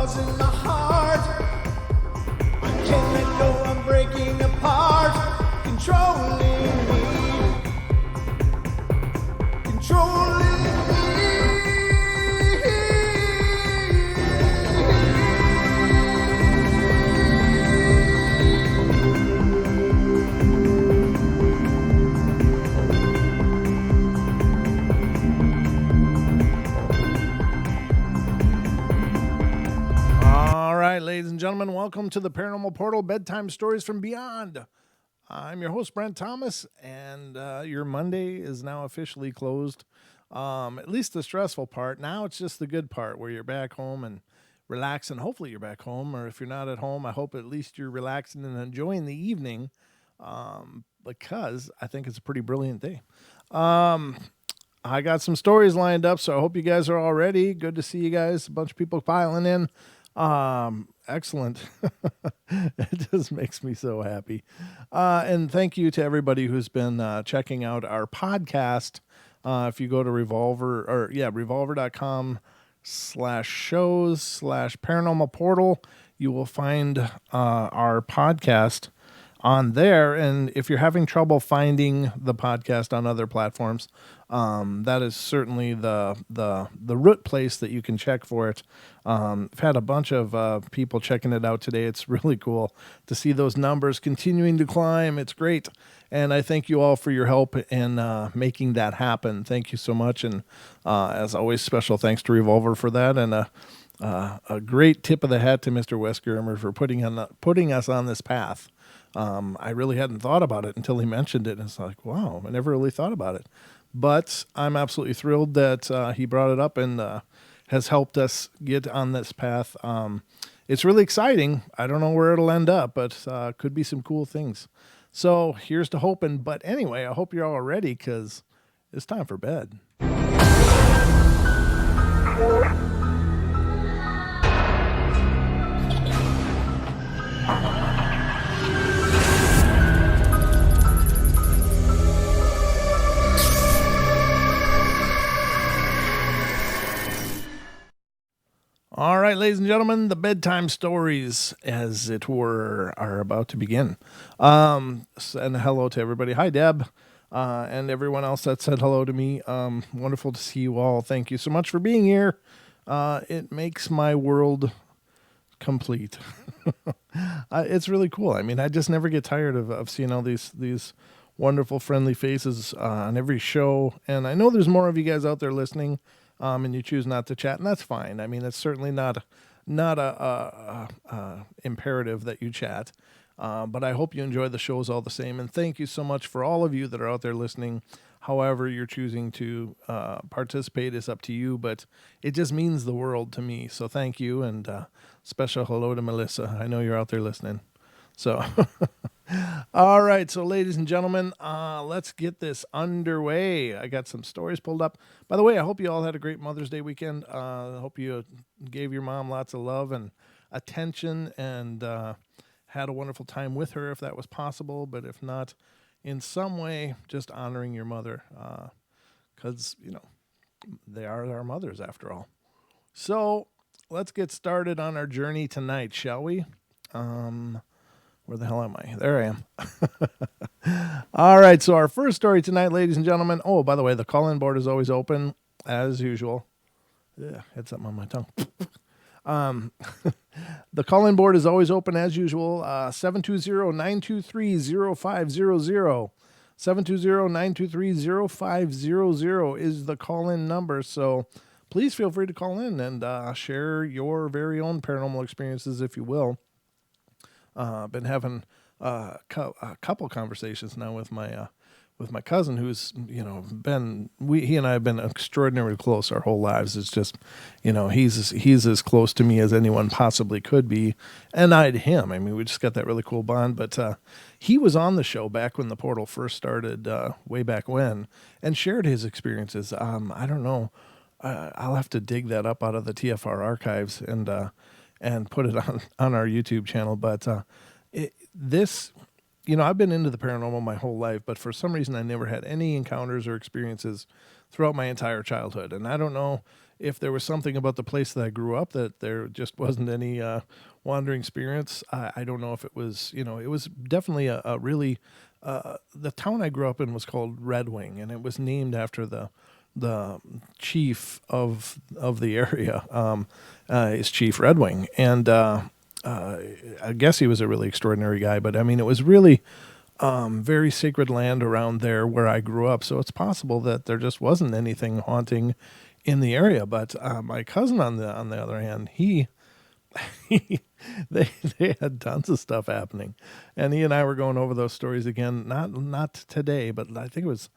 causing my heart. I can't let go, I'm breaking apart. Controlling me. Controlling me. All right, ladies and gentlemen, welcome to the Paranormal Portal, Bedtime Stories from Beyond. I'm your host, Brent Thomas, and your Monday is now officially closed. At least the stressful part. Now it's just the good part where you're back home and relaxing. Hopefully you're back home, or if you're not at home, I hope at least you're relaxing and enjoying the evening, because I think it's a pretty brilliant day. I got some stories lined up, so I hope you guys are all ready. Good to see you guys. A bunch of people piling in. Excellent. It just makes me so happy. And thank you to everybody who's been checking out our podcast. If you go to revolver.com/shows/paranormal portal, you will find our podcast on there. And if you're having trouble finding the podcast on other platforms, that is certainly the root place that you can check for it. I've had a bunch of people checking it out today. It's really cool to see those numbers continuing to climb. It's great. And I thank you all for your help in making that happen. Thank you so much. And as always, special thanks to Revolver for that. And a great tip of the hat to Mr. Westgermer for putting us on this path. I really hadn't thought about it until he mentioned it. And it's like, wow, I never really thought about it. But I'm absolutely thrilled that he brought it up and has helped us get on this path. It's really exciting. I don't know where it'll end up, but could be some cool things. So here's to hoping. But anyway, I hope you're all ready because it's time for bed. All right, ladies and gentlemen, the bedtime stories, as it were, are about to begin. And hello to everybody. Hi, Deb, and everyone else that said hello to me. Wonderful to see you all. Thank you so much for being here. It makes my world complete. It's really cool. I mean, I just never get tired of seeing all these wonderful, friendly faces on every show. And I know there's more of you guys out there listening. And you choose not to chat, and that's fine. I mean, it's certainly not a imperative that you chat, but I hope you enjoy the shows all the same. And thank you so much for all of you that are out there listening. However you're choosing to participate is up to you, but it just means the world to me. So thank you, and special hello to Melissa. I know you're out there listening. So, all right. So, ladies and gentlemen, let's get this underway. I got some stories pulled up. By the way, I hope you all had a great Mother's Day weekend. I hope you gave your mom lots of love and attention and had a wonderful time with her if that was possible. But if not, in some way, just honoring your mother because, they are our mothers after all. So, let's get started on our journey tonight, shall we? Where the hell am I? There I am. All right, so our first story tonight, ladies and gentlemen. Oh, by the way, the call-in board is always open, as usual. Yeah, had something on my tongue. The call-in board is always open, as usual. 720-923-0500. 720-923-0500 is the call-in number, so please feel free to call in and share your very own paranormal experiences, if you will. Been having a couple conversations now with my cousin, who's he and I have been extraordinarily close our whole lives. It's just he's as close to me as anyone possibly could be, and I to him. I mean, we just got that really cool bond. But he was on the show back when the portal first started, way back when, and shared his experiences. I don't know. I'll have to dig that up out of the TFR archives and put it on our YouTube channel. But I've been into the paranormal my whole life, but for some reason I never had any encounters or experiences throughout my entire childhood. And I don't know if there was something about the place that I grew up that there just wasn't any wandering spirits. I don't know if it was, it was definitely a really, the town I grew up in was called Red Wing, and it was named after the chief of the area, is Chief Red Wing. And I guess he was a really extraordinary guy, but I mean, it was really very sacred land around there where I grew up. So it's possible that there just wasn't anything haunting in the area. But my cousin, on the other hand, they had tons of stuff happening, and he and I were going over those stories again. Not today, but I think it was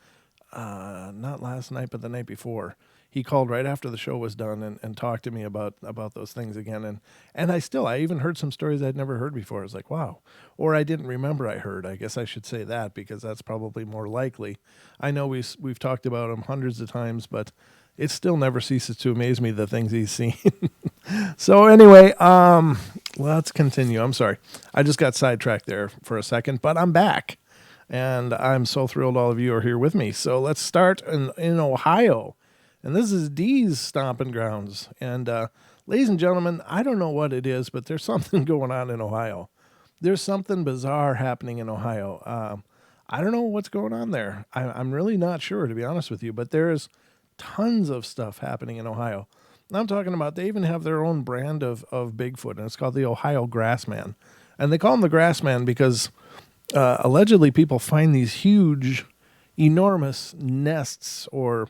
not last night, but the night before. He called right after the show was done and talked to me about those things again. And I even heard some stories I'd never heard before. I was like, wow. Or I didn't remember I heard. I guess I should say that, because that's probably more likely. I know we've talked about him hundreds of times, but it still never ceases to amaze me the things he's seen. So anyway, let's continue. I'm sorry. I just got sidetracked there for a second, but I'm back. And I'm so thrilled all of you are here with me. So let's start in Ohio. And this is Dee's stomping grounds. And ladies and gentlemen, I don't know what it is, but there's something going on in Ohio. There's something bizarre happening in Ohio. I don't know what's going on there. I'm really not sure, to be honest with you, but there's tons of stuff happening in Ohio. I'm talking about, they even have their own brand of Bigfoot, and it's called the Ohio Grassman. And they call him the Grassman because allegedly people find these huge, enormous nests, or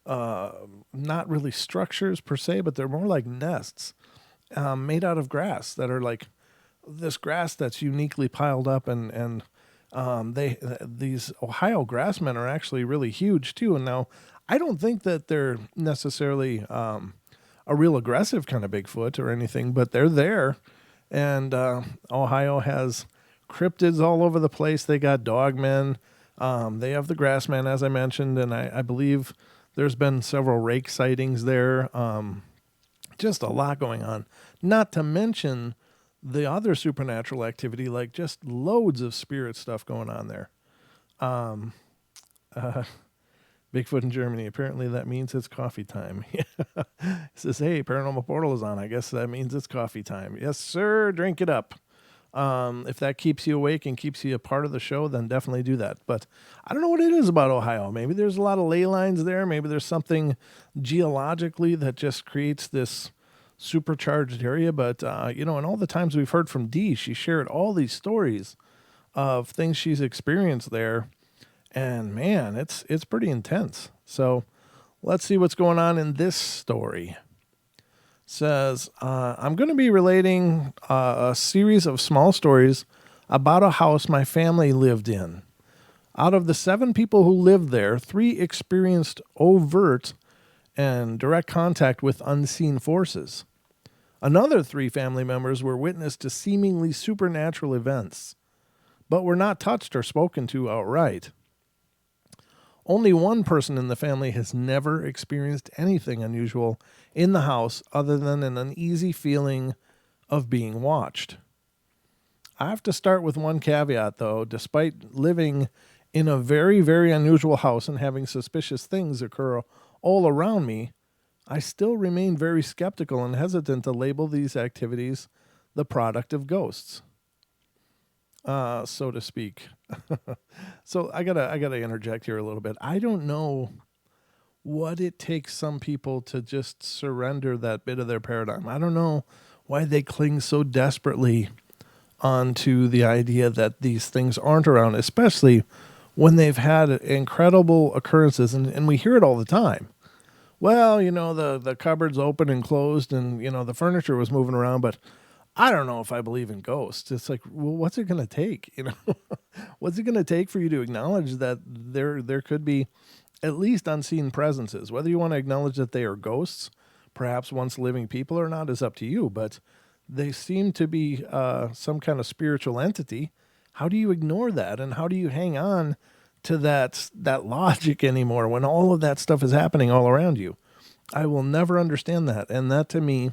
not really structures per se, but they're more like nests made out of grass that are like this grass that's uniquely piled up, and these Ohio Grassmen are actually really huge too. And now I don't think that they're necessarily a real aggressive kind of Bigfoot or anything, but they're there. And Ohio has cryptids all over the place. They got dogmen. They have the Grassman, as I mentioned, and I believe there's been several rake sightings there. Just a lot going on. Not to mention the other supernatural activity, like just loads of spirit stuff going on there. Bigfoot in Germany. Apparently that means it's coffee time. It says, hey, Paranormal Portal is on. I guess that means it's coffee time. Yes, sir. Drink it up. If that keeps you awake and keeps you a part of the show, then definitely do that. But I don't know what it is about Ohio. Maybe there's a lot of ley lines there. Maybe there's something geologically that just creates this supercharged area. But, and all the times we've heard from Dee, she shared all these stories of things she's experienced there. And man, it's pretty intense. So let's see what's going on in this story. Says, I'm going to be relating a series of small stories about a house my family lived in. Out of the 7 people who lived there, 3 experienced overt and direct contact with unseen forces. Another 3 family members were witness to seemingly supernatural events, but were not touched or spoken to outright. Only one person in the family has never experienced anything unusual in the house other than an uneasy feeling of being watched. I have to start with one caveat, though. Despite living in a very, very unusual house and having suspicious things occur all around me, I still remain very skeptical and hesitant to label these activities the product of ghosts. So to speak. So I gotta interject here a little bit. I don't know what it takes some people to just surrender that bit of their paradigm. I don't know why they cling so desperately onto the idea that these things aren't around, especially when they've had incredible occurrences, and we hear it all the time. Well, the cupboard's open and closed, and the furniture was moving around, but I don't know if I believe in ghosts. It's like, well, what's it going to take? What's it going to take for you to acknowledge that there could be at least unseen presences? Whether you want to acknowledge that they are ghosts, perhaps once living people or not, is up to you. But they seem to be some kind of spiritual entity. How do you ignore that? And how do you hang on to that logic anymore when all of that stuff is happening all around you? I will never understand that. And that to me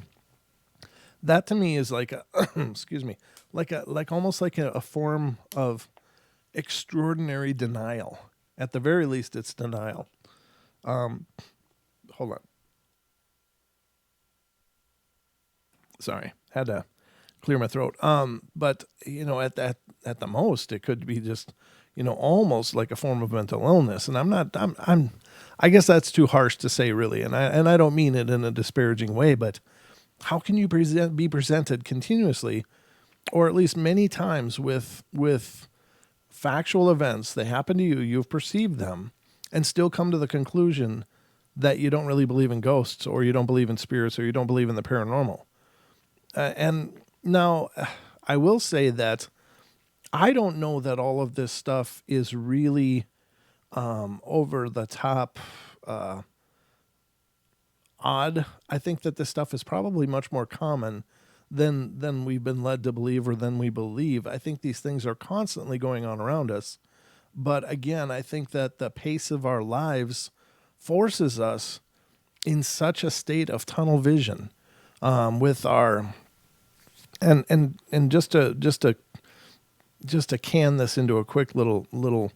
is like a, excuse me, like almost like a form of extraordinary denial. At the very least, it's denial. Hold on. Sorry, had to clear my throat. But at the most, it could be just, almost like a form of mental illness. And I guess that's too harsh to say, really. And I don't mean it in a disparaging way, but how can you be presented continuously, or at least many times, with factual events that happen to you, you've perceived them, and still come to the conclusion that you don't really believe in ghosts, or you don't believe in spirits, or you don't believe in the paranormal? And now, I will say that I don't know that all of this stuff is really over the top odd. I think that this stuff is probably much more common than we've been led to believe, or than we believe. I think these things are constantly going on around us. But again, I think that the pace of our lives forces us in such a state of tunnel vision, with our and just to can this into a quick little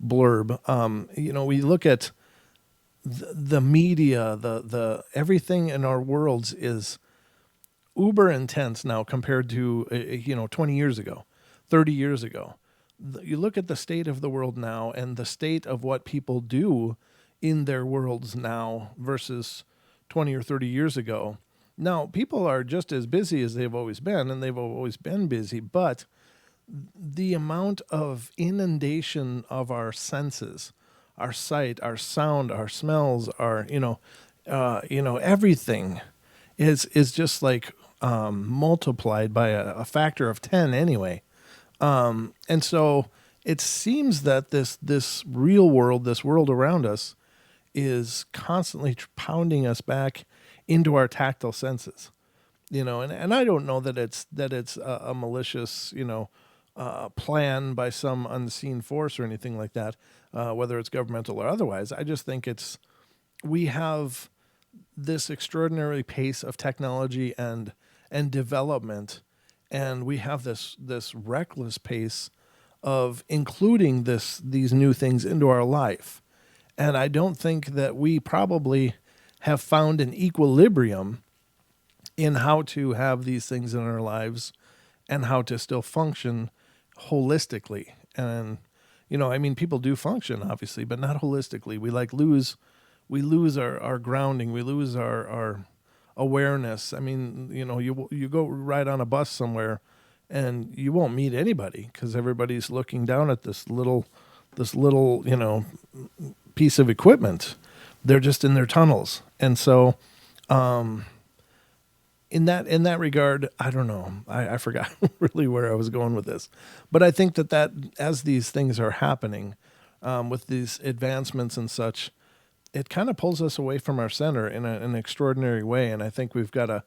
blurb. We look at the media, the everything in our worlds is uber intense now compared to 20 years ago, 30 years ago. You look at the state of the world now, and the state of what people do in their worlds now versus 20 or 30 years ago. Now, people are just as busy as they've always been, and they've always been busy, but the amount of inundation of our senses, our sight, our sound, our smells, our everything is just like multiplied by a factor of 10 anyway. And so it seems that this real world, this world around us, is constantly pounding us back into our tactile senses, and I don't know that it's a malicious, plan by some unseen force or anything like that, whether it's governmental or otherwise. I just think we have this extraordinary pace of technology and development, and we have this reckless pace of including these new things into our life. And I don't think that we probably have found an equilibrium in how to have these things in our lives and how to still function holistically. And, people do function, obviously, but not holistically. We lose our grounding. We lose our awareness. You go ride on a bus somewhere and you won't meet anybody because everybody's looking down at this little, piece of equipment. They're just in their tunnels. And so, in that regard, I don't know. I forgot really where I was going with this, but I think that as these things are happening, with these advancements and such, it kind of pulls us away from our center in an extraordinary way. And I think we've got to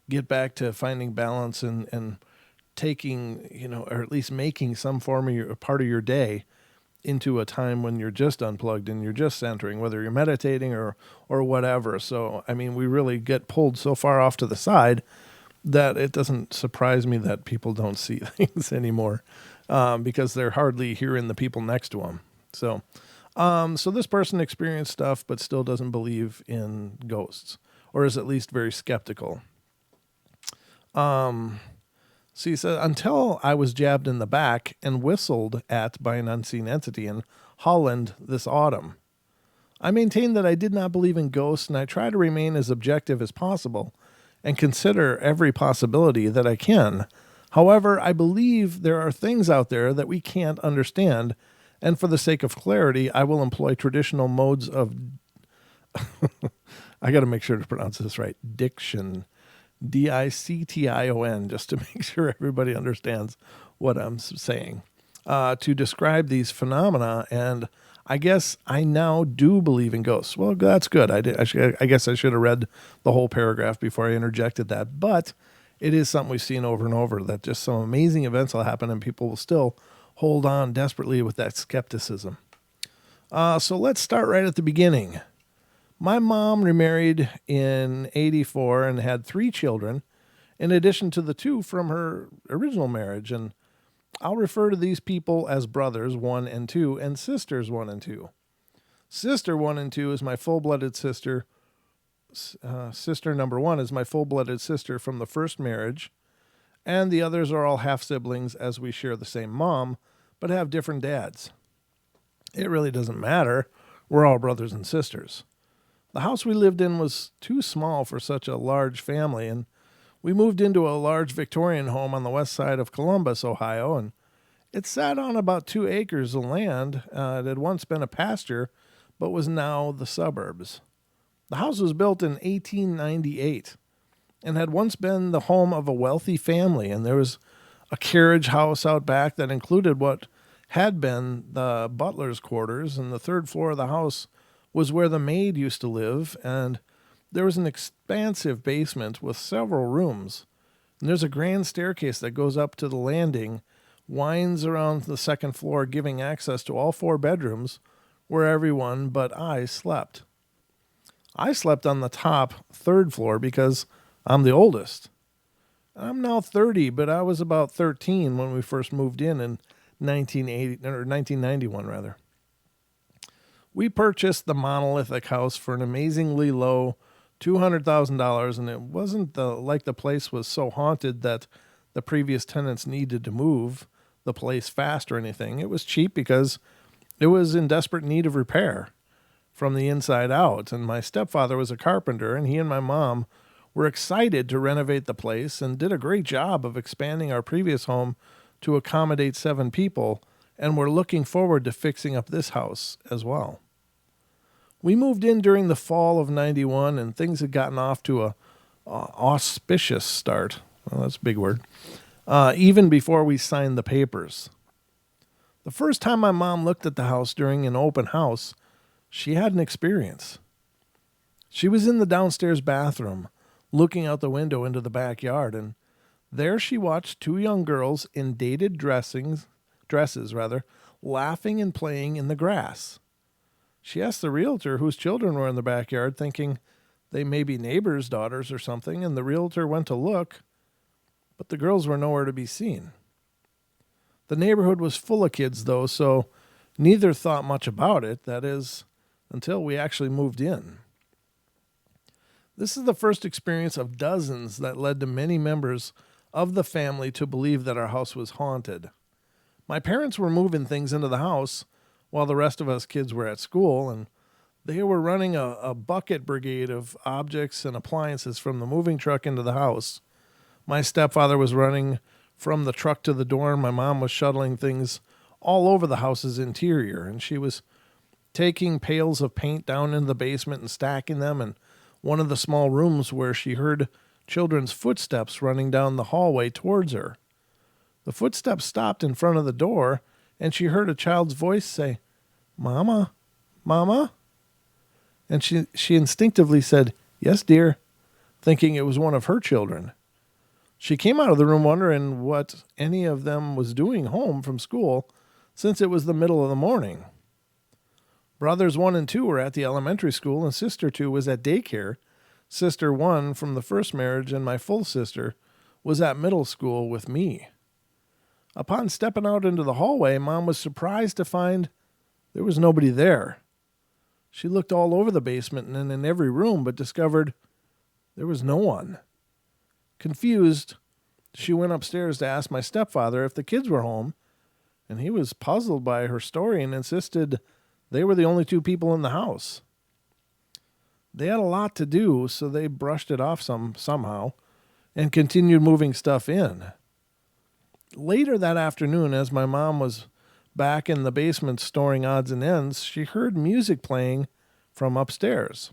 get back to finding balance and taking, or at least making some form of a part of your day into a time when you're just unplugged and you're just centering, whether you're meditating or whatever. So, we really get pulled so far off to the side that it doesn't surprise me that people don't see things anymore, because they're hardly hearing the people next to them. So this person experienced stuff, but still doesn't believe in ghosts, or is at least very skeptical. So he said, until I was jabbed in the back and whistled at by an unseen entity in Holland this autumn. I maintain that I did not believe in ghosts, and I try to remain as objective as possible and consider every possibility that I can. However, I believe there are things out there that we can't understand, and for the sake of clarity, I will employ traditional modes of I got to make sure to pronounce this right. Diction. Diction, just to make sure everybody understands what I'm saying, to describe these phenomena. And I guess I now do believe in ghosts. Well, that's good. I guess I should have read the whole paragraph before I interjected that. But it is something we've seen over and over, that just some amazing events will happen and people will still hold on desperately with that skepticism. So let's start right at the beginning. My mom remarried in 1984 and had 3 children, in addition to the 2 from her original marriage. And I'll refer to these people as brothers 1 and 2 and sisters 1 and 2. Sister 1 and 2 is my full-blooded sister, sister number one is my full-blooded sister from the first marriage, and the others are all half-siblings as we share the same mom, but have different dads. It really doesn't matter. We're all brothers and sisters. The house we lived in was too small for such a large family, and we moved into a large Victorian home on the west side of Columbus, Ohio, and it sat on about 2 acres of land. It had once been a pasture, but was now the suburbs. The house was built in 1898 and had once been the home of a wealthy family, and there was a carriage house out back that included what had been the butler's quarters, and the third floor of the house was where the maid used to live, and there was an expansive basement with several rooms. And there's a grand staircase that goes up to the landing, winds around the second floor, giving access to all 4 bedrooms where everyone but I slept. I slept on the top 3rd floor because I'm the oldest. I'm now 30, but I was about 13 when we first moved in 1991 rather. We purchased the monolithic house for an amazingly low $200,000, and it wasn't like the place was so haunted that the previous tenants needed to move the place fast or anything. It was cheap because it was in desperate need of repair from the inside out, and my stepfather was a carpenter, and he and my mom were excited to renovate the place and did a great job of expanding our previous home to accommodate 7 people, and we're looking forward to fixing up this house as well. We moved in during the fall of 91, and things had gotten off to a auspicious start. Well, that's a big word. Even before we signed the papers. The first time my mom looked at the house during an open house, she had an experience. She was in the downstairs bathroom, looking out the window into the backyard, and there she watched 2 young girls in dated dresses, laughing and playing in the grass. She asked the realtor whose children were in the backyard, thinking they may be neighbors' daughters or something, and the realtor went to look, but the girls were nowhere to be seen. The neighborhood was full of kids, though, so neither thought much about it, that is, until we actually moved in. This is the first experience of dozens that led to many members of the family to believe that our house was haunted. My parents were moving things into the house while the rest of us kids were at school, and they were running a bucket brigade of objects and appliances from the moving truck into the house. My stepfather was running from the truck to the door, and my mom was shuttling things all over the house's interior, and she was taking pails of paint down into the basement and stacking them in one of the small rooms where she heard children's footsteps running down the hallway towards her. The footsteps stopped in front of the door, and she heard a child's voice say, "Mama, Mama?" And she instinctively said, "Yes, dear," thinking it was one of her children. She came out of the room wondering what any of them was doing home from school, since it was the middle of the morning. Brothers 1 and 2 were at the elementary school, and sister 2 was at daycare. Sister 1 from the first marriage and my full sister was at middle school with me. Upon stepping out into the hallway, Mom was surprised to find there was nobody there. She looked all over the basement and in every room, but discovered there was no one. Confused, she went upstairs to ask my stepfather if the kids were home, and he was puzzled by her story and insisted they were the only 2 people in the house. They had a lot to do, so they brushed it off somehow and continued moving stuff in. Later that afternoon, as my mom was back in the basement storing odds and ends, she heard music playing from upstairs.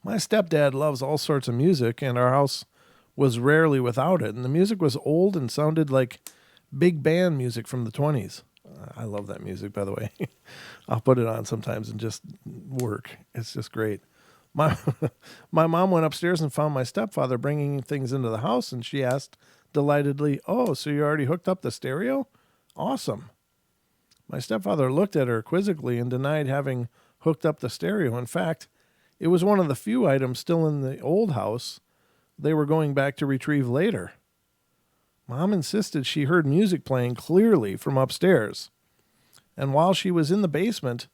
My stepdad loves all sorts of music, and our house was rarely without it, and the music was old and sounded like big band music from the 20s. I love that music, by the way. I'll put it on sometimes and just work. It's just great. My mom went upstairs and found my stepfather bringing things into the house, and she asked delightedly, "Oh, so you already hooked up the stereo? Awesome." My stepfather looked at her quizzically and denied having hooked up the stereo. In fact, it was one of the few items still in the old house they were going back to retrieve later. Mom insisted she heard music playing clearly from upstairs, and while she was in the basement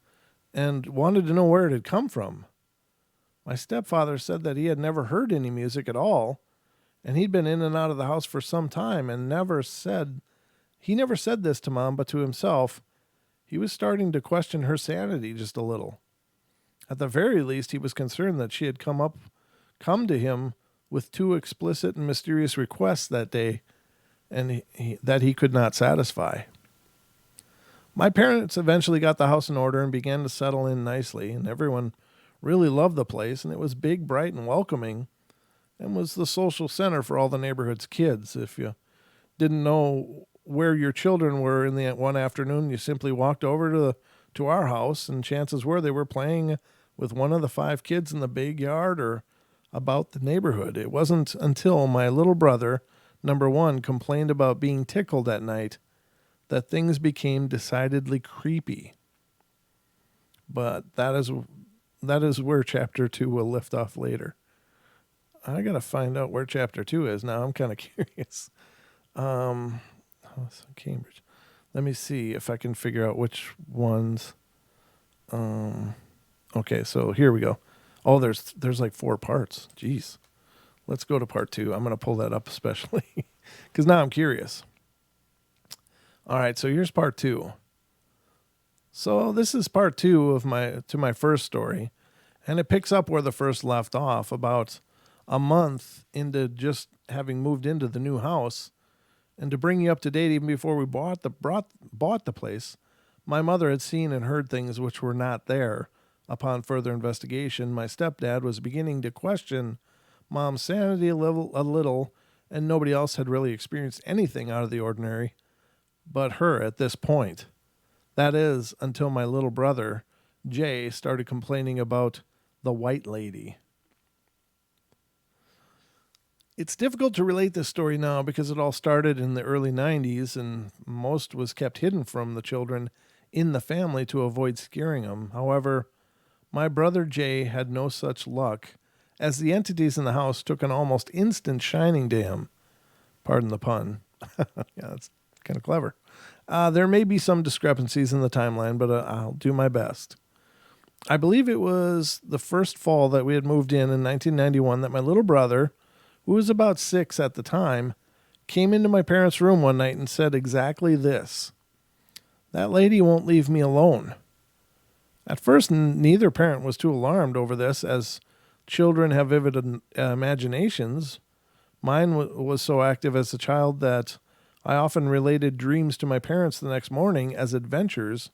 and wanted to know where it had come from. My stepfather said that he had never heard any music at all, and he'd been in and out of the house for some time and he never said this to Mom, but to himself, he was starting to question her sanity just a little. At the very least, he was concerned that she had come to him with two explicit and mysterious requests that day, and that he could not satisfy. My parents eventually got the house in order and began to settle in nicely, and everyone really loved the place, and it was big, bright, and welcoming, and was the social center for all the neighborhood's kids. If you didn't know where your children were in the one afternoon, you simply walked over to our house, and chances were they were playing with one of the 5 kids in the big yard or about the neighborhood. It wasn't until my little brother, number 1, complained about being tickled at night that things became decidedly creepy. But that is where chapter 2 will lift off later. I gotta find out where chapter 2 is now. I'm kind of curious. Cambridge. Let me see if I can figure out which ones. Okay, so here we go. Oh, there's like 4 parts. Jeez. Let's go to part 2. I'm gonna pull that up especially because now I'm curious. All right, so here's part 2. So this is part 2 of my first story, and it picks up where the first left off. About a month into just having moved into the new house, and to bring you up to date, even before we bought the place, my mother had seen and heard things which were not there. Upon further investigation, my stepdad was beginning to question Mom's sanity a little, and nobody else had really experienced anything out of the ordinary but her at this point. That is, until my little brother, Jay, started complaining about the white lady. It's difficult to relate this story now because it all started in the early 90s, and most was kept hidden from the children in the family to avoid scaring them. However, my brother Jay had no such luck, as the entities in the house took an almost instant shining to him. Pardon the pun. Yeah, that's kind of clever. There may be some discrepancies in the timeline, but I'll do my best. I believe it was the first fall that we had moved in 1991 that my little brother, who was about 6 at the time, came into my parents' room one night and said exactly this: "That lady won't leave me alone." At first, neither parent was too alarmed over this, as children have vivid imaginations. Mine was so active as a child that I often related dreams to my parents the next morning as adventures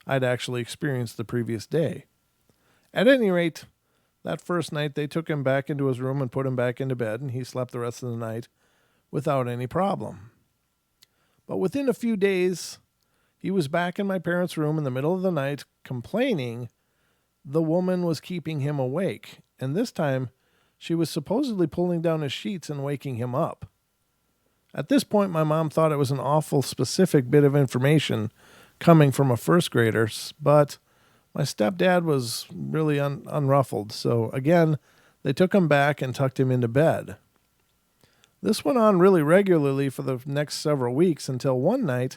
I'd actually experienced the previous day. At any rate, that first night they took him back into his room and put him back into bed, and he slept the rest of the night without any problem. But within a few days, he was back in my parents' room in the middle of the night, complaining the woman was keeping him awake, and this time she was supposedly pulling down his sheets and waking him up. At this point, my mom thought it was an awful specific bit of information coming from a first grader, but my stepdad was really unruffled, so again, they took him back and tucked him into bed. This went on really regularly for the next several weeks until one night,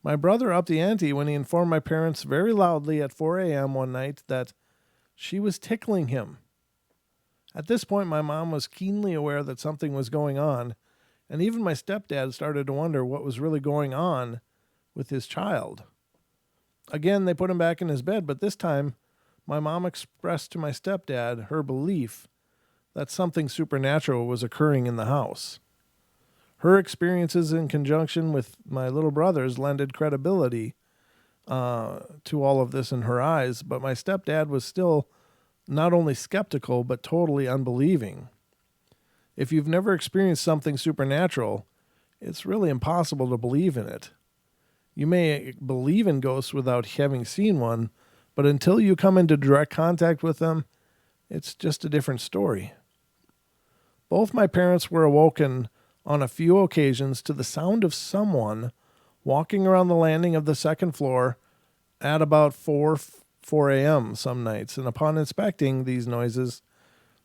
my brother upped the ante when he informed my parents very loudly at 4 a.m. one night that she was tickling him. At this point, my mom was keenly aware that something was going on, and even my stepdad started to wonder what was really going on with his child. Again, they put him back in his bed, but this time, my mom expressed to my stepdad her belief that something supernatural was occurring in the house. Her experiences in conjunction with my little brother's lended credibility to all of this in her eyes, but my stepdad was still not only skeptical, but totally unbelieving. If you've never experienced something supernatural, it's really impossible to believe in it. You may believe in ghosts without having seen one, but until you come into direct contact with them, it's just a different story. Both my parents were awoken on a few occasions to the sound of someone walking around the landing of the second floor at about 4 a.m. some nights, and upon inspecting these noises,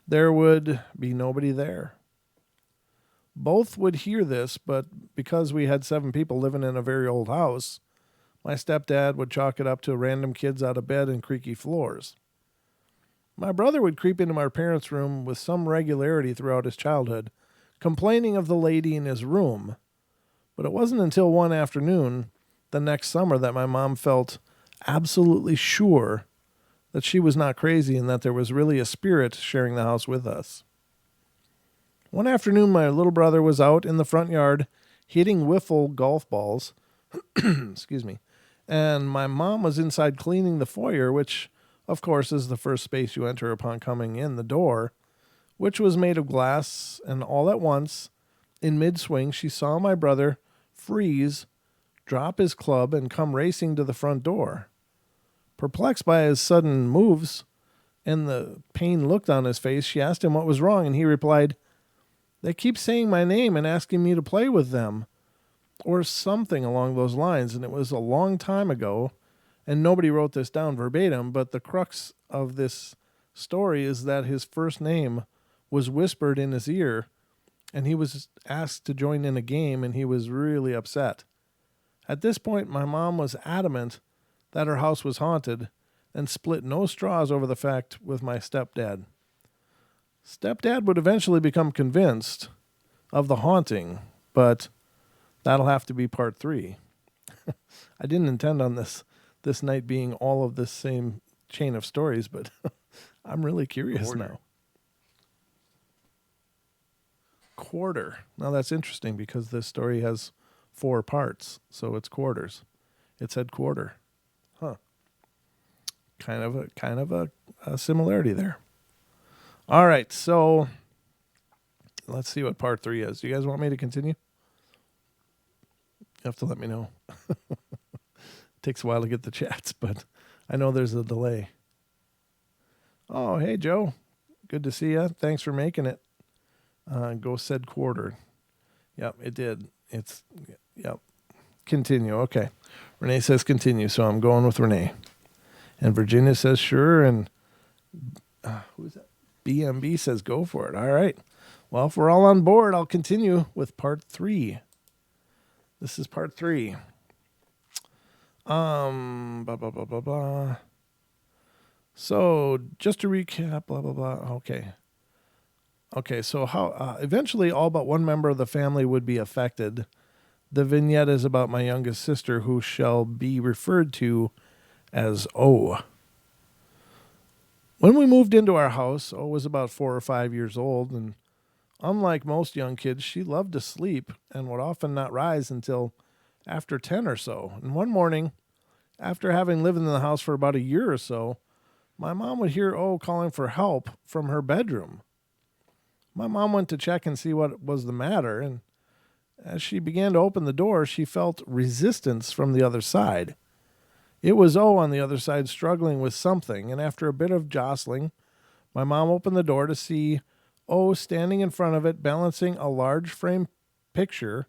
there would be nobody there. Both would hear this, but because we had 7 people living in a very old house, my stepdad would chalk it up to random kids out of bed and creaky floors. My brother would creep into my parents' room with some regularity throughout his childhood, complaining of the lady in his room. But it wasn't until one afternoon the next summer that my mom felt absolutely sure that she was not crazy and that there was really a spirit sharing the house with us. One afternoon, my little brother was out in the front yard hitting wiffle golf balls, excuse me, and my mom was inside cleaning the foyer, which, of course, is the first space you enter upon coming in the door, which was made of glass, and all at once, in mid-swing, she saw my brother freeze, drop his club, and come racing to the front door. Perplexed by his sudden moves and the pain looked on his face, she asked him what was wrong, and he replied, "They keep saying my name and asking me to play with them," or something along those lines, and it was a long time ago, and nobody wrote this down verbatim, but the crux of this story is that his first name was whispered in his ear, and he was asked to join in a game, and he was really upset. At this point, my mom was adamant that her house was haunted and split no straws over the fact with my stepdad. Stepdad would eventually become convinced of the haunting, but that'll have to be part 3. I didn't intend on this night being all of this same chain of stories, but I'm really curious now. Quarter. Now that's interesting because this story has 4 parts, so it's quarters. It said quarter. Huh. Kind of a similarity there. All right, so let's see what part 3 is. Do you guys want me to continue? You have to let me know. Takes a while to get the chats, but I know there's a delay. Oh, hey, Joe. Good to see you. Thanks for making it. Go said quarter. Yep, it did. Yep. Continue. Okay. Renee says continue, so I'm going with Renee. And Virginia says sure, and who's that? BMB says go for it. All right. Well, if we're all on board, I'll continue with part 3. This is part 3. Blah, blah, blah, blah, blah. So just to recap, blah, blah, blah. Okay, so how eventually all but one member of the family would be affected. The vignette is about my youngest sister, who shall be referred to as O. When we moved into our house, O was about 4 or 5 years old, and unlike most young kids, she loved to sleep and would often not rise until after 10 or so. And one morning, after having lived in the house for about a year or so, my mom would hear O calling for help from her bedroom. My mom went to check and see what was the matter, and as she began to open the door, she felt resistance from the other side. It was O on the other side struggling with something, and after a bit of jostling, my mom opened the door to see O standing in front of it, balancing a large frame picture,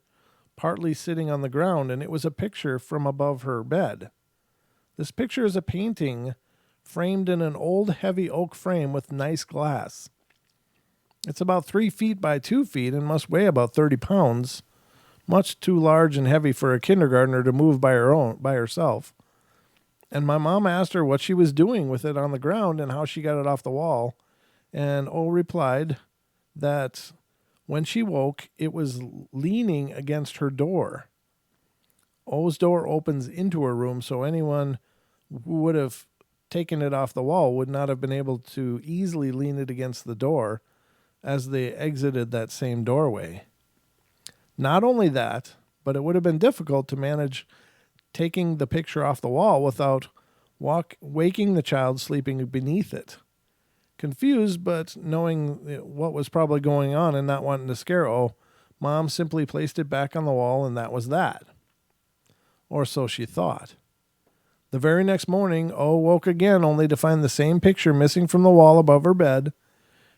partly sitting on the ground, and it was a picture from above her bed. This picture is a painting framed in an old heavy oak frame with nice glass. It's about 3 feet by 2 feet and must weigh about 30 pounds, much too large and heavy for a kindergartner to move by herself. And my mom asked her what she was doing with it on the ground and how she got it off the wall. And O replied that when she woke, it was leaning against her door. O's door opens into her room, so anyone who would have taken it off the wall would not have been able to easily lean it against the door as they exited that same doorway. Not only that, but it would have been difficult to manage taking the picture off the wall without waking the child sleeping beneath it. Confused, but knowing what was probably going on and not wanting to scare O, Mom simply placed it back on the wall, and that was that. Or so she thought. The very next morning, O woke again only to find the same picture missing from the wall above her bed,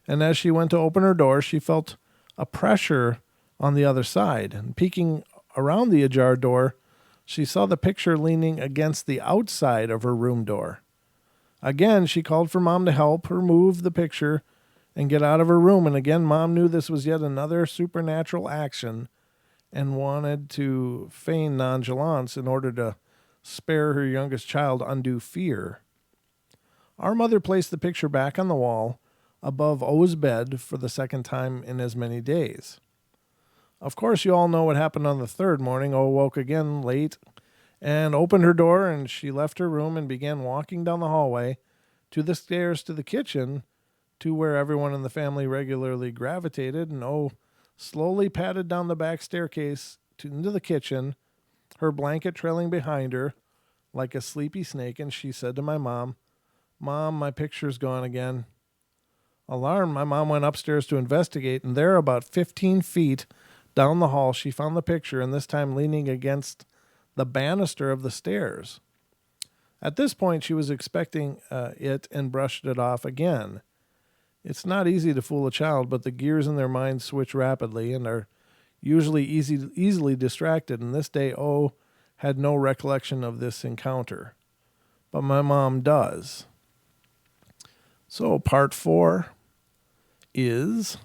and as she went to open her door, she felt a pressure on the other side, and peeking around the ajar door, she saw the picture leaning against the outside of her room door. Again, she called for Mom to help her move the picture and get out of her room, and again, Mom knew this was yet another supernatural action and wanted to feign nonchalance in order to spare her youngest child undue fear. Our mother placed the picture back on the wall above O's bed for the second time in as many days. Of course, you all know what happened on the third morning. O woke again late and opened her door, and she left her room and began walking down the hallway to the stairs to the kitchen, to where everyone in the family regularly gravitated, and O slowly padded down the back staircase into the kitchen, her blanket trailing behind her like a sleepy snake, and she said to my mom, "Mom, my picture's gone again." Alarmed, my mom went upstairs to investigate, and there, about 15 feet down the hall, she found the picture, and this time leaning against the banister of the stairs. At this point, she was expecting it and brushed it off again. It's not easy to fool a child, but the gears in their minds switch rapidly and are usually easily distracted, and this day O had no recollection of this encounter. But my mom does. So part 4 is...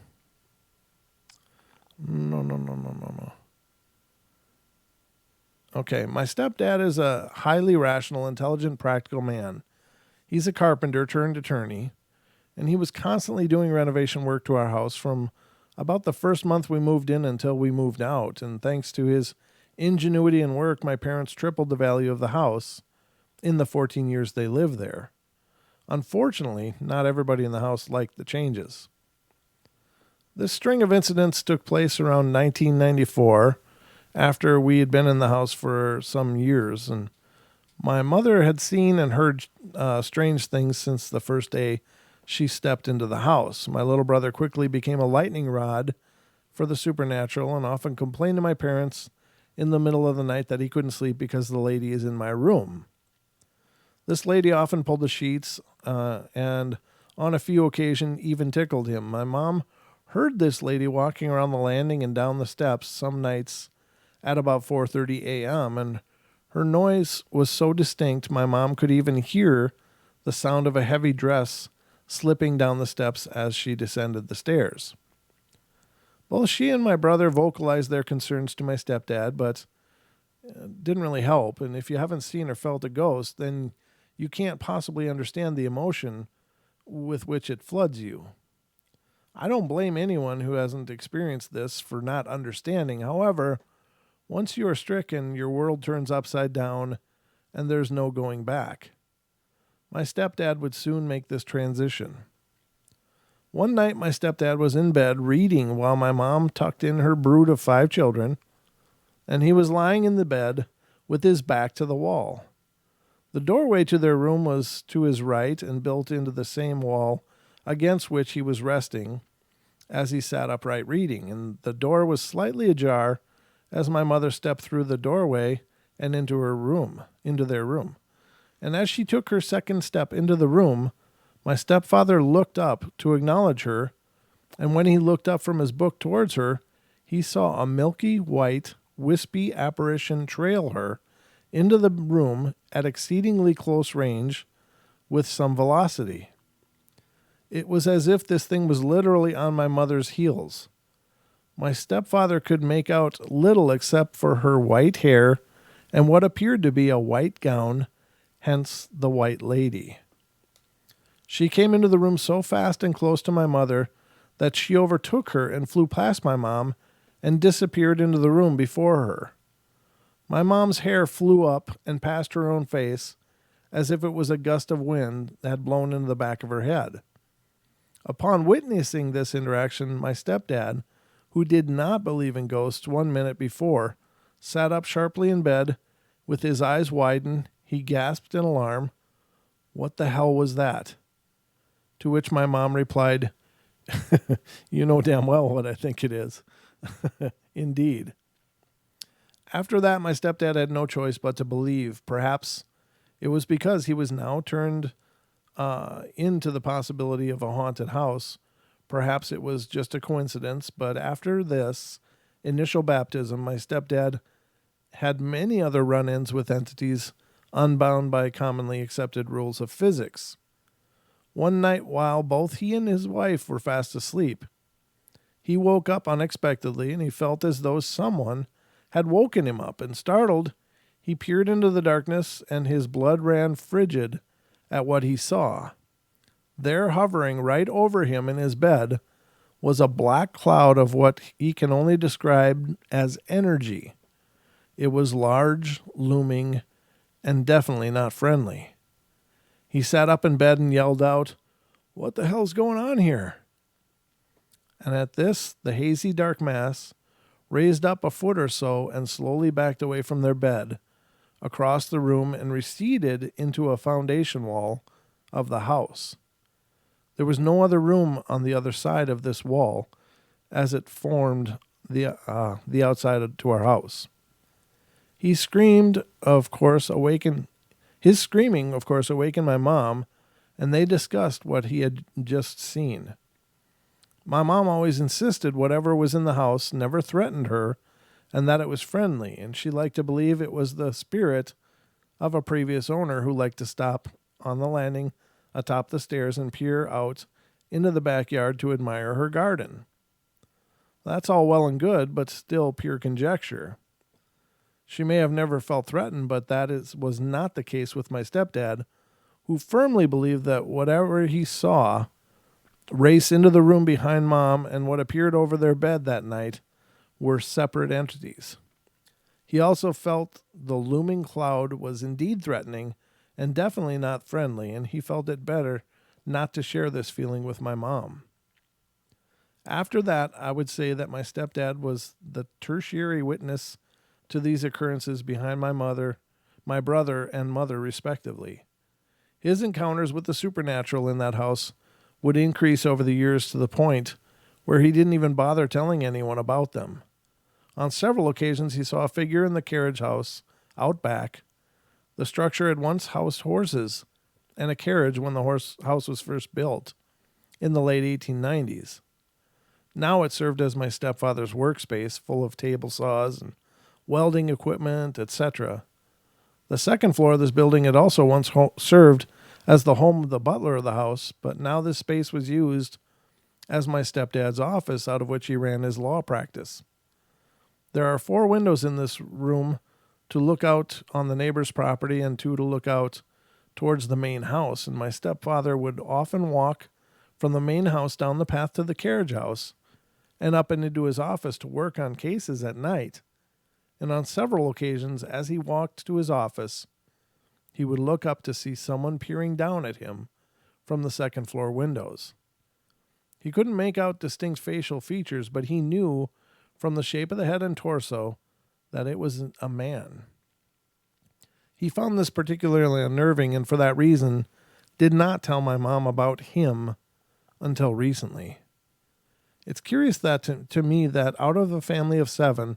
No. Okay, my stepdad is a highly rational, intelligent, practical man. He's a carpenter turned attorney, and he was constantly doing renovation work to our house from about the first month we moved in until we moved out. And thanks to his ingenuity and work, my parents tripled the value of the house in the 14 years they lived there. Unfortunately, not everybody in the house liked the changes. This string of incidents took place around 1994, after we had been in the house for some years, and my mother had seen and heard strange things since the first day she stepped into the house. My little brother quickly became a lightning rod for the supernatural and often complained to my parents in the middle of the night that he couldn't sleep because the lady is in my room. This lady often pulled the sheets and on a few occasions even tickled him. My mom heard this lady walking around the landing and down the steps some nights at about 4:30 a.m., and her noise was so distinct my mom could even hear the sound of a heavy dress slipping down the steps as she descended the stairs. Both she and my brother vocalized their concerns to my stepdad, but it didn't really help, and if you haven't seen or felt a ghost, then you can't possibly understand the emotion with which it floods you. I don't blame anyone who hasn't experienced this for not understanding. However, once you are stricken, your world turns upside down, and there's no going back. My stepdad would soon make this transition. One night, my stepdad was in bed reading while my mom tucked in her brood of 5 children, and he was lying in the bed with his back to the wall. The doorway to their room was to his right and built into the same wall against which he was resting as he sat upright reading, and the door was slightly ajar as my mother stepped through the doorway and into their room. And as she took her second step into the room, my stepfather looked up to acknowledge her, and when he looked up from his book towards her, he saw a milky white, wispy apparition trail her into the room at exceedingly close range with some velocity. It was as if this thing was literally on my mother's heels. My stepfather could make out little except for her white hair and what appeared to be a white gown, hence the white lady. She came into the room so fast and close to my mother that she overtook her and flew past my mom and disappeared into the room before her. My mom's hair flew up and past her own face as if it was a gust of wind that had blown into the back of her head. Upon witnessing this interaction, my stepdad, who did not believe in ghosts 1 minute before, sat up sharply in bed. With his eyes widened, he gasped in alarm, "What the hell was that?" To which my mom replied, "You know damn well what I think it is." Indeed. After that, my stepdad had no choice but to believe. Perhaps it was because he was now turned into the possibility of a haunted house. Perhaps it was just a coincidence, but after this initial baptism, my stepdad had many other run-ins with entities unbound by commonly accepted rules of physics. One night, while both he and his wife were fast asleep, he woke up unexpectedly, and he felt as though someone had woken him up, and startled, he peered into the darkness, and his blood ran frigid at what he saw. There, hovering right over him in his bed, was a black cloud of what he can only describe as energy. It was large, looming, and definitely not friendly. He sat up in bed and yelled out, "What the hell's going on here?" And at this, the hazy dark mass raised up a foot or so and slowly backed away from their bed, across the room, and receded into a foundation wall of the house. There was no other room on the other side of this wall, as it formed the outside to our house. His screaming, of course, awakened my mom, and they discussed what he had just seen. My mom always insisted whatever was in the house never threatened her, and that it was friendly, and she liked to believe it was the spirit of a previous owner who liked to stop on the landing atop the stairs and peer out into the backyard to admire her garden. That's all well and good, but still pure conjecture. She may have never felt threatened, but was not the case with my stepdad, who firmly believed that whatever he saw race into the room behind Mom and what appeared over their bed that night were separate entities. He also felt the looming cloud was indeed threatening and definitely not friendly, and he felt it better not to share this feeling with my mom. After that, I would say that my stepdad was the tertiary witness to these occurrences behind my brother, and mother, respectively. His encounters with the supernatural in that house would increase over the years to the point where he didn't even bother telling anyone about them. On several occasions, he saw a figure in the carriage house out back. The structure had once housed horses and a carriage when the house was first built in the late 1890s. Now it served as my stepfather's workspace, full of table saws and welding equipment, etc. The second floor of this building had also once served as the home of the butler of the house, but now this space was used as my stepdad's office, out of which he ran his law practice. There are 4 windows in this room to look out on the neighbor's property and 2 to look out towards the main house, and my stepfather would often walk from the main house down the path to the carriage house and up and into his office to work on cases at night. And on several occasions, as he walked to his office, he would look up to see someone peering down at him from the second floor windows. He couldn't make out distinct facial features, but he knew from the shape of the head and torso that it was a man. He found this particularly unnerving, and for that reason did not tell my mom about him until recently. It's curious that to me that out of a family of 7,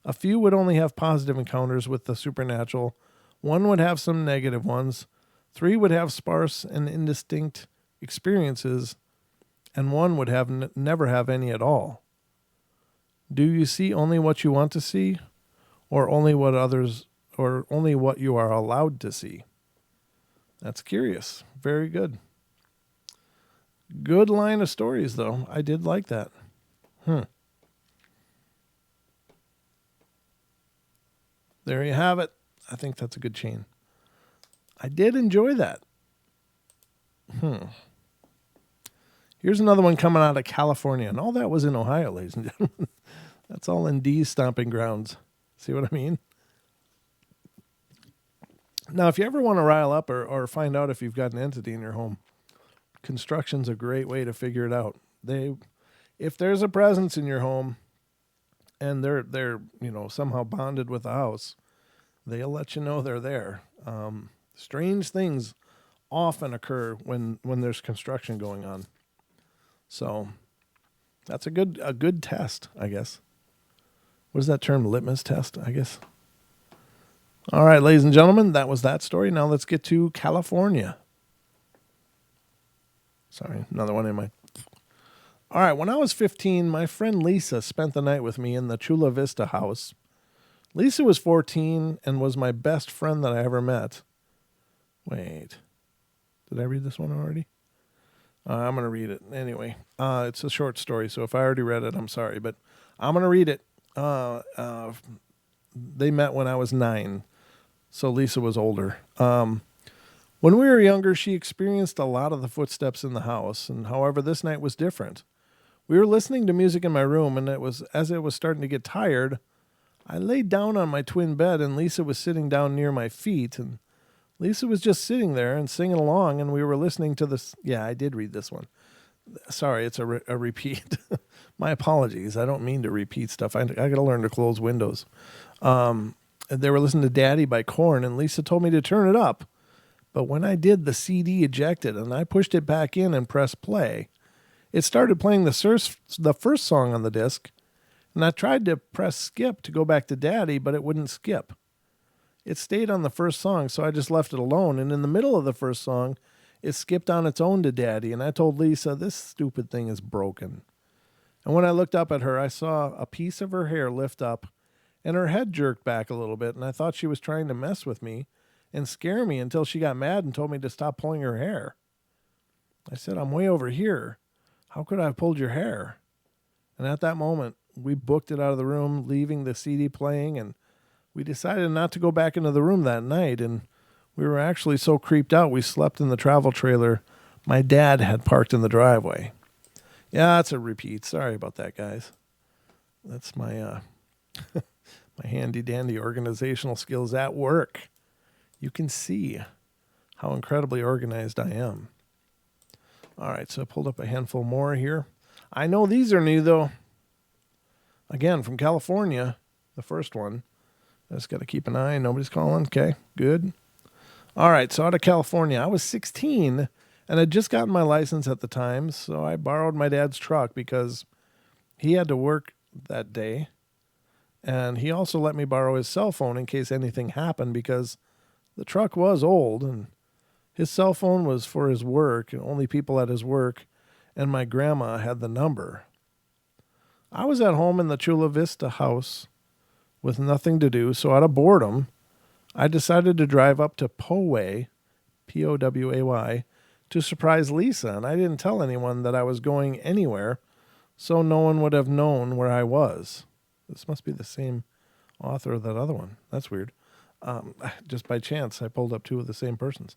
a few would only have positive encounters with the supernatural, 1 would have some negative ones, 3 would have sparse and indistinct experiences, and 1 would have never have any at all. Do you see only what you want to see, or only what you are allowed to see? That's curious. Very good. Good line of stories, though. I did like that. There you have it. I think that's a good chain. I did enjoy that. Here's another one coming out of California, and all that was in Ohio, ladies and gentlemen. That's all in Dee's stomping grounds. See what I mean? Now, if you ever want to rile up or find out if you've got an entity in your home, construction's a great way to figure it out. If there's a presence in your home and they're somehow bonded with the house, they'll let you know they're there. Strange things often occur when there's construction going on. So that's a good test, I guess. What is that term? Litmus test, I guess. All right, ladies and gentlemen, that was that story. Now let's get to California. Sorry, another one in my... All right, when I was 15, my friend Lisa spent the night with me in the Chula Vista house. Lisa was 14 and was my best friend that I ever met. Wait, did I read this one already? I'm going to read it anyway. It's a short story, so if I already read it, I'm sorry, but I'm going to read it. They met when I was 9, so Lisa was older. When we were younger, she experienced a lot of the footsteps in the house, and however, this night was different. We were listening to music in my room, and as it was starting to get tired, I laid down on my twin bed, and Lisa was sitting down near my feet, and Lisa was just sitting there and singing along, and we were listening to this. Yeah, I did read this one. Sorry, it's a repeat. My apologies. I don't mean to repeat stuff. I got to learn to close windows. They were listening to Daddy by Korn, and Lisa told me to turn it up. But when I did, the CD ejected, and I pushed it back in and pressed play. It started playing the first song on the disc, and I tried to press skip to go back to Daddy, but it wouldn't skip. It stayed on the first song, so I just left it alone, and in the middle of the first song, it skipped on its own to Daddy, and I told Lisa, this stupid thing is broken. And when I looked up at her, I saw a piece of her hair lift up, and her head jerked back a little bit, and I thought she was trying to mess with me and scare me until she got mad and told me to stop pulling her hair. I said, I'm way over here. How could I have pulled your hair? And at that moment, we booked it out of the room, leaving the CD playing, and we decided not to go back into the room that night, and we were actually so creeped out we slept in the travel trailer my dad had parked in the driveway. Yeah, that's a repeat. Sorry about that, guys. That's my my handy-dandy organizational skills at work. You can see how incredibly organized I am. All right, so I pulled up a handful more here. I know these are new, though. Again, from California, the first one. I just got to keep an eye. Nobody's calling. Okay, good. All right, so out of California, I was 16, and I'd just gotten my license at the time, so I borrowed my dad's truck because he had to work that day, and he also let me borrow his cell phone in case anything happened because the truck was old, and his cell phone was for his work, and only people at his work, and my grandma had the number. I was at home in the Chula Vista house with nothing to do, so out of boredom, I decided to drive up to Poway, Poway, to surprise Lisa, and I didn't tell anyone that I was going anywhere, so no one would have known where I was. This must be the same author of that other one. That's weird. Just by chance, I pulled up two of the same persons.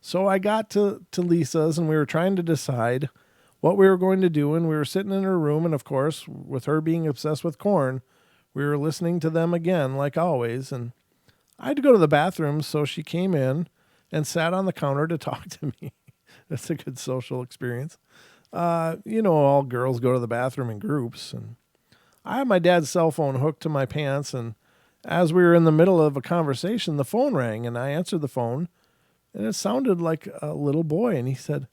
So I got to Lisa's, and we were trying to decide what we were going to do, and we were sitting in her room, and of course, with her being obsessed with Korn, we were listening to them again, like always, and I had to go to the bathroom, so she came in and sat on the counter to talk to me. That's a good social experience. All girls go to the bathroom in groups, and I had my dad's cell phone hooked to my pants, and as we were in the middle of a conversation, the phone rang, and I answered the phone, and it sounded like a little boy, and he said,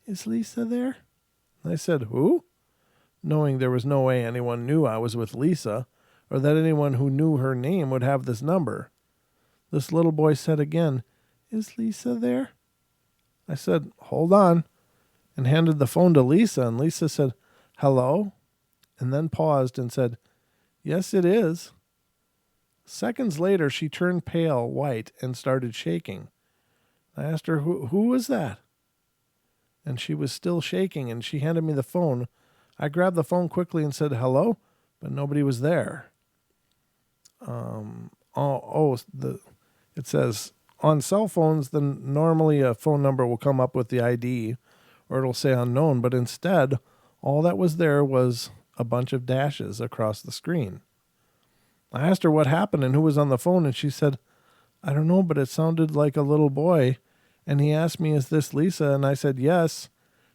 "Is Lisa there?" And I said, "Who?" Knowing there was no way anyone knew I was with Lisa, or that anyone who knew her name would have this number. This little boy said again, "Is Lisa there?" I said, "Hold on," and handed the phone to Lisa, and Lisa said, "Hello?" and then paused and said, "Yes, it is." Seconds later, she turned pale white and started shaking. I asked her, who was that? And she was still shaking, and she handed me the phone. I grabbed the phone quickly and said, "Hello?" but nobody was there. It says, on cell phones, normally a phone number will come up with the ID, or it'll say unknown, but instead, all that was there was a bunch of dashes across the screen. I asked her what happened and who was on the phone, and she said, "I don't know, but it sounded like a little boy, and he asked me, 'Is this Lisa?' and I said, 'Yes,'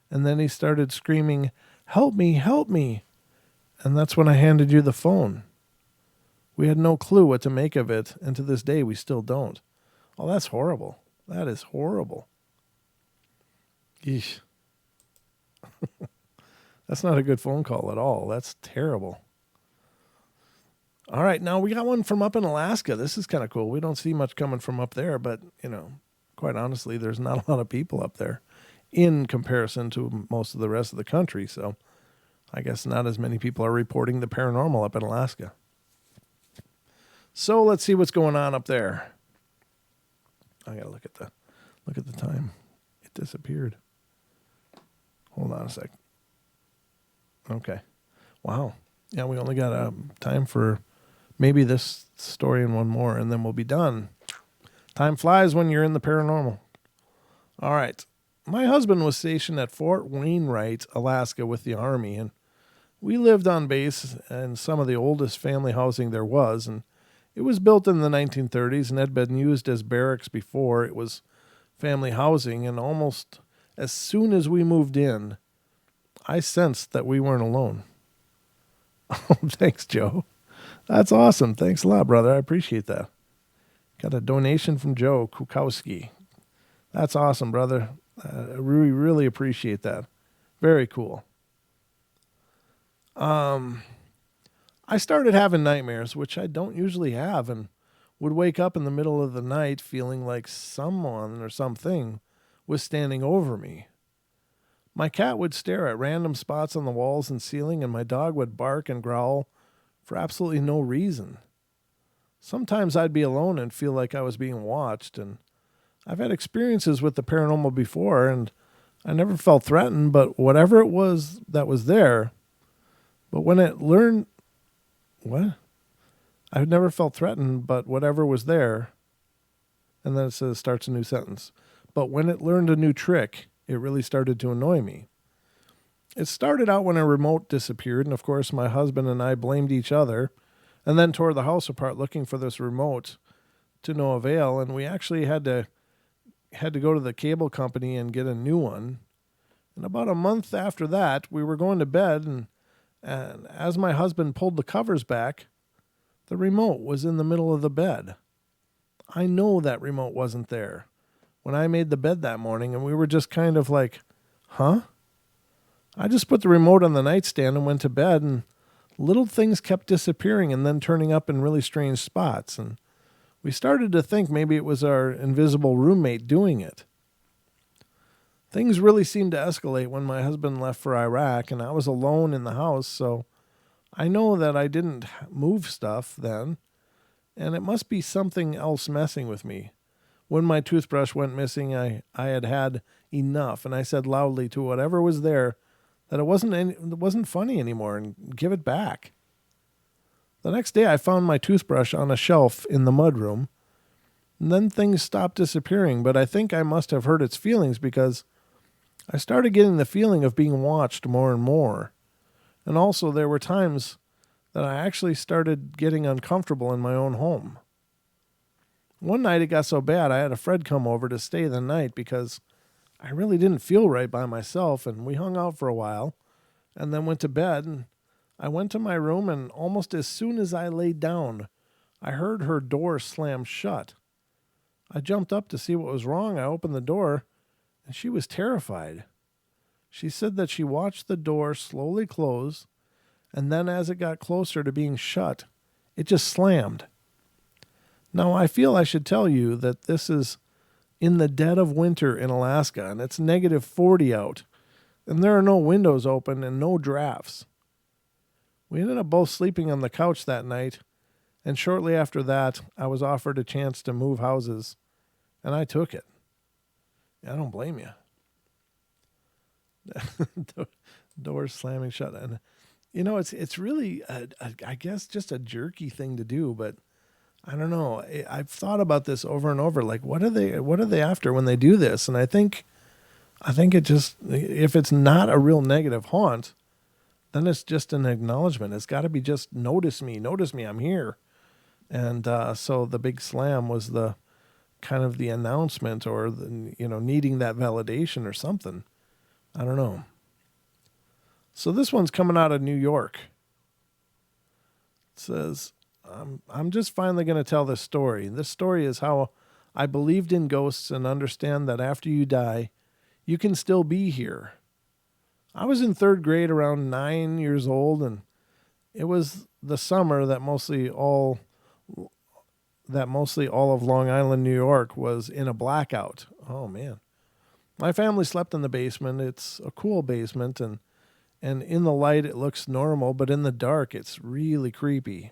and then he started screaming, 'Help me, help me,' and that's when I handed you the phone." We had no clue what to make of it, and to this day we still don't. Oh, that's horrible. That is horrible. Yeesh. That's not a good phone call at all. That's terrible. All right, now we got one from up in Alaska. This is kind of cool. We don't see much coming from up there, but, quite honestly, there's not a lot of people up there in comparison to most of the rest of the country. So I guess not as many people are reporting the paranormal up in Alaska. So let's see what's going on up there. I got to look at the time. It disappeared. Hold on a sec. Okay. Wow. Yeah, we only got time for maybe this story and one more, and then we'll be done. Time flies when you're in the paranormal. All right. My husband was stationed at Fort Wainwright, Alaska with the Army, and we lived on base in some of the oldest family housing there was, and it was built in the 1930s and had been used as barracks before it was family housing, and almost as soon as we moved in, I sensed that we weren't alone. Oh, thanks, Joe. That's awesome. Thanks a lot, brother. I appreciate that. Got a donation from Joe Kukowski. That's awesome, brother. I really, really appreciate that. Very cool. I started having nightmares, which I don't usually have, and would wake up in the middle of the night feeling like someone or something was standing over me. My cat would stare at random spots on the walls and ceiling, and my dog would bark and growl for absolutely no reason. Sometimes I'd be alone and feel like I was being watched, and I've had experiences with the paranormal before, and I never felt threatened, but whatever it was that was there, but when it learned, what? I've never felt threatened, but whatever was there, and then it says, starts a new sentence. But when it learned a new trick, it really started to annoy me. It started out when a remote disappeared, and of course my husband and I blamed each other, and then tore the house apart looking for this remote to no avail, and we actually had to go to the cable company and get a new one. And about a month after that, we were going to bed, and as my husband pulled the covers back, the remote was in the middle of the bed. I know that remote wasn't there when I made the bed that morning, and we were just kind of like, huh? I just put the remote on the nightstand and went to bed, and little things kept disappearing and then turning up in really strange spots, and we started to think maybe it was our invisible roommate doing it. Things really seemed to escalate when my husband left for Iraq, and I was alone in the house, so I know that I didn't move stuff then, and it must be something else messing with me. When my toothbrush went missing, I had had enough, and I said loudly to whatever was there that it wasn't funny anymore, and give it back. The next day I found my toothbrush on a shelf in the mudroom, and then things stopped disappearing, but I think I must have hurt its feelings because I started getting the feeling of being watched more and more. And also there were times that I actually started getting uncomfortable in my own home. One night it got so bad I had a friend come over to stay the night because I really didn't feel right by myself, and we hung out for a while and then went to bed, and I went to my room, and almost as soon as I laid down, I heard her door slam shut. I jumped up to see what was wrong. I opened the door, and she was terrified. She said that she watched the door slowly close, and then as it got closer to being shut, it just slammed. Now, I feel I should tell you that this is in the dead of winter in Alaska, and it's -40 out, and there are no windows open and no drafts. We ended up both sleeping on the couch that night, and shortly after that, I was offered a chance to move houses, and I took it. I don't blame you. Doors slamming shut. And, it's really, I guess, just a jerky thing to do, but I don't know. I've thought about this over and over. Like, what are they after when they do this? And I think it just, if it's not a real negative haunt, then it's just an acknowledgement. It's got to be just notice me, I'm here. And so the big slam was the kind of the announcement, or needing that validation or something. I don't know. So this one's coming out of New York. It says, I'm just finally going to tell this story. This story is how I believed in ghosts and understand that after you die, you can still be here. I was in third grade, around 9 years old, and it was the summer that mostly all of Long Island, New York was in a blackout. Oh, man. My family slept in the basement. It's a cool basement, and in the light it looks normal, but in the dark it's really creepy.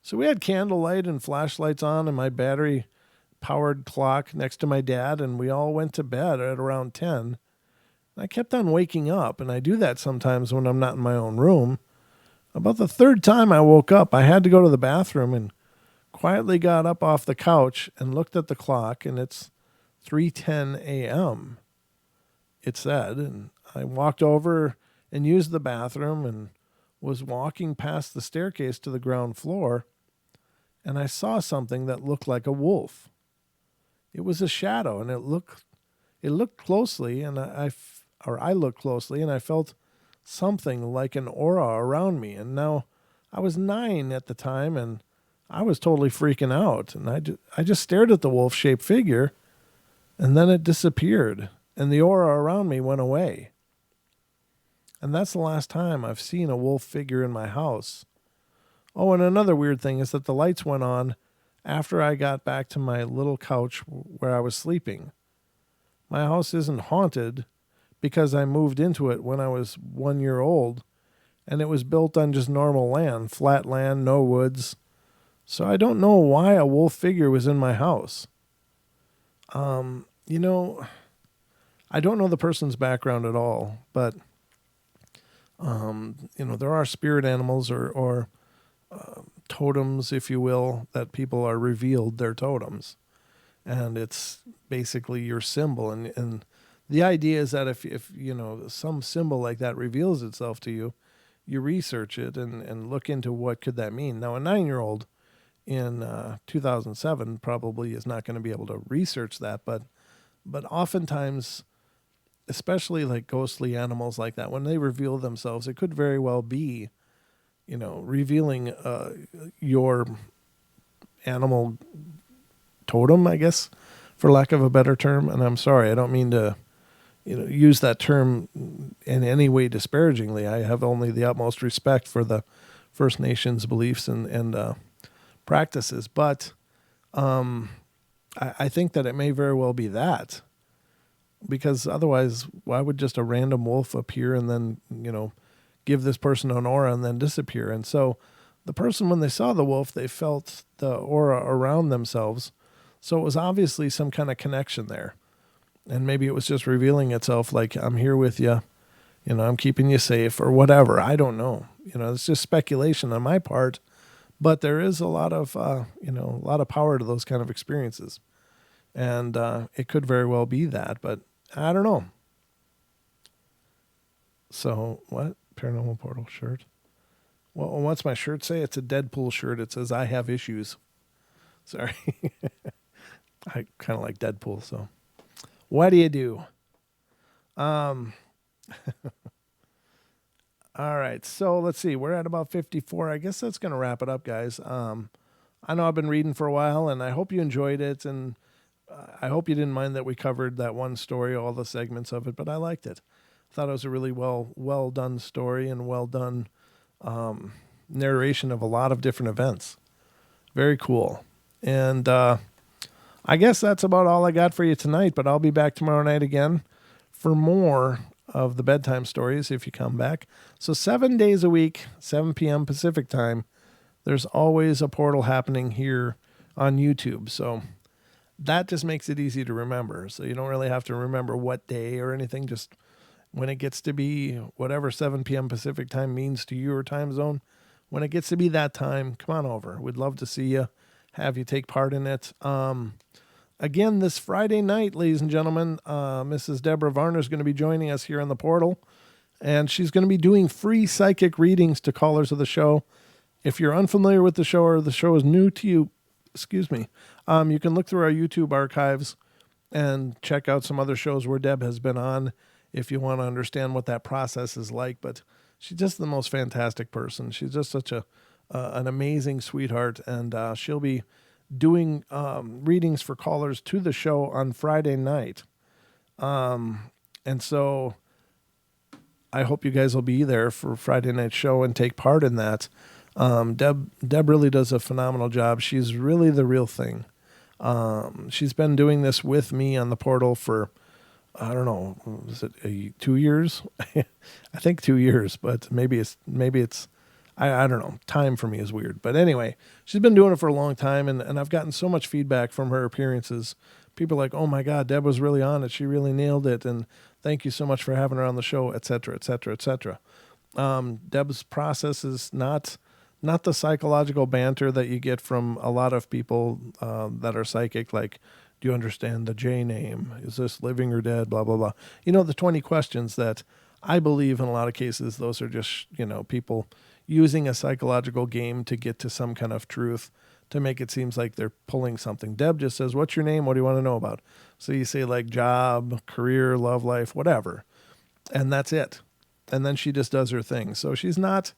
So we had candlelight and flashlights on and my battery-powered clock next to my dad, and we all went to bed at around 10. I kept on waking up, and I do that sometimes when I'm not in my own room. About the third time I woke up, I had to go to the bathroom and quietly got up off the couch and looked at the clock, and it's 3:10 a.m., it said. And I walked over and used the bathroom and was walking past the staircase to the ground floor, and I saw something that looked like a wolf. It was a shadow, and it looked closely, and I looked closely, and I felt something like an aura around me. And now I was 9 at the time, and I was totally freaking out. And I just stared at the wolf-shaped figure, and then it disappeared, and the aura around me went away. And that's the last time I've seen a wolf figure in my house. Oh, and another weird thing is that the lights went on after I got back to my little couch where I was sleeping. My house isn't haunted because I moved into it when I was 1 year old, and it was built on just normal land, flat land, no woods. So I don't know why a wolf figure was in my house. You know, I don't know the person's background at all, but you know, there are spirit animals or totems, if you will, that people are revealed their totems. And it's basically your symbol. And the idea is that if you know, some symbol like that reveals itself to you, you research it and look into what could that mean. Now, a 9-year-old in 2007 probably is not going to be able to research that, but oftentimes, especially like ghostly animals like that, when they reveal themselves, it could very well be, you know, revealing your animal totem, I guess, for lack of a better term. And I'm sorry, I don't mean to, you know, use that term in any way disparagingly. I have only the utmost respect for the First Nations beliefs and practices, but I think that it may very well be that, because otherwise, why would just a random wolf appear and then, you know, give this person an aura and then disappear? And so the person, when they saw the wolf, they felt the aura around themselves. So it was obviously some kind of connection there. And maybe it was just revealing itself like, I'm here with you, you know, I'm keeping you safe or whatever. I don't know. You know, it's just speculation on my part, but there is a lot of, you know, a lot of power to those kind of experiences. And it could very well be that, but I don't know. So what? Paranormal Portal shirt. Well, what's my shirt say? It's a Deadpool shirt. It says, I have issues. Sorry. I kind of like Deadpool, so what do you do? All right, so let's see. We're at about 54. I guess that's going to wrap it up, guys. I know I've been reading for a while, and I hope you enjoyed it, and I hope you didn't mind that we covered that one story, all the segments of it, but I liked it. I thought it was a really well done story and well done narration of a lot of different events. Very cool. And I guess that's about all I got for you tonight, but I'll be back tomorrow night again for more of the bedtime stories if you come back. So 7 days a week, 7 p.m. Pacific time, there's always a portal happening here on YouTube. So that just makes it easy to remember. So you don't really have to remember what day or anything. Just when it gets to be whatever 7 p.m. Pacific time means to your time zone, when it gets to be that time, come on over. We'd love to see you, have you take part in it. Again, this Friday night, ladies and gentlemen, Mrs. Deborah Varner is going to be joining us here on the portal, and she's going to be doing free psychic readings to callers of the show. If you're unfamiliar with the show or the show is new to you, you can look through our YouTube archives and check out some other shows where Deb has been on if you want to understand what that process is like. But she's just the most fantastic person. She's just such an amazing sweetheart, and she'll be doing readings for callers to the show on Friday night. And so I hope you guys will be there for Friday night show and take part in that. Deb really does a phenomenal job. She's really the real thing. She's been doing this with me on the portal for, I don't know, was it 2 years? I think 2 years, but maybe it's I don't know. Time for me is weird. But anyway, she's been doing it for a long time, and I've gotten so much feedback from her appearances. People are like, oh my God, Deb was really on it. She really nailed it. And thank you so much for having her on the show, et cetera, et cetera, et cetera. Deb's process is not the psychological banter that you get from a lot of people that are psychic, like Do you understand the J name? Is this living or dead? Blah, blah, blah. You know, the 20 questions that I believe in a lot of cases, those are just, people using a psychological game to get to some kind of truth to make it seems like they're pulling something. Deb just says, what's your name? What do you want to know about? So you say like job, career, love life, whatever. And that's it. And then she just does her thing. So she's not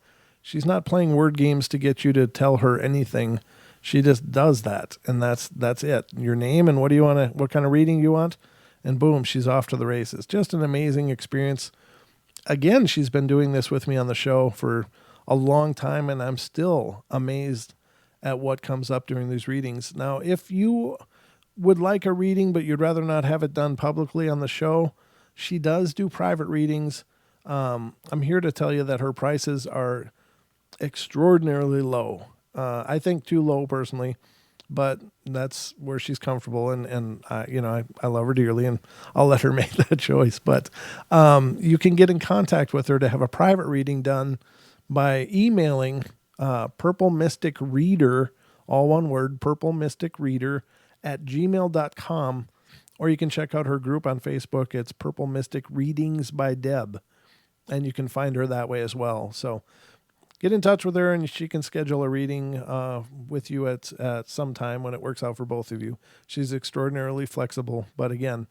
playing word games to get you to tell her anything. She just does that. And that's it. Your name and what kind of reading you want? And boom, she's off to the races. Just an amazing experience. Again, she's been doing this with me on the show for a long time, and I'm still amazed at what comes up during these readings. Now, if you would like a reading, but you'd rather not have it done publicly on the show, she does do private readings. I'm here to tell you that her prices are extraordinarily low. I think too low personally, but that's where she's comfortable. And I love her dearly, and I'll let her make that choice. But you can get in contact with her to have a private reading done by emailing Purple Mystic Reader, all one word, Purple Mystic Reader @gmail.com, or you can check out her group on Facebook. It's Purple Mystic Readings by Deb, and you can find her that way as well. So get in touch with her, and she can schedule a reading with you at some time when it works out for both of you. She's extraordinarily flexible, but again,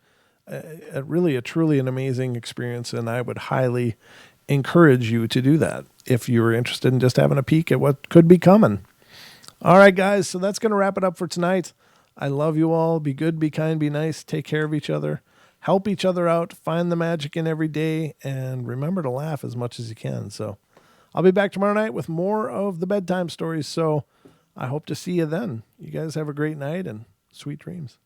a truly an amazing experience, and I would highly encourage you to do that if you're interested in just having a peek at what could be coming. All right, guys, so that's going to wrap it up for tonight. I love you all. Be good, be kind, be nice. Take care of each other. Help each other out. Find the magic in every day, and remember to laugh as much as you can. So I'll be back tomorrow night with more of the bedtime stories, so I hope to see you then. You guys have a great night and sweet dreams.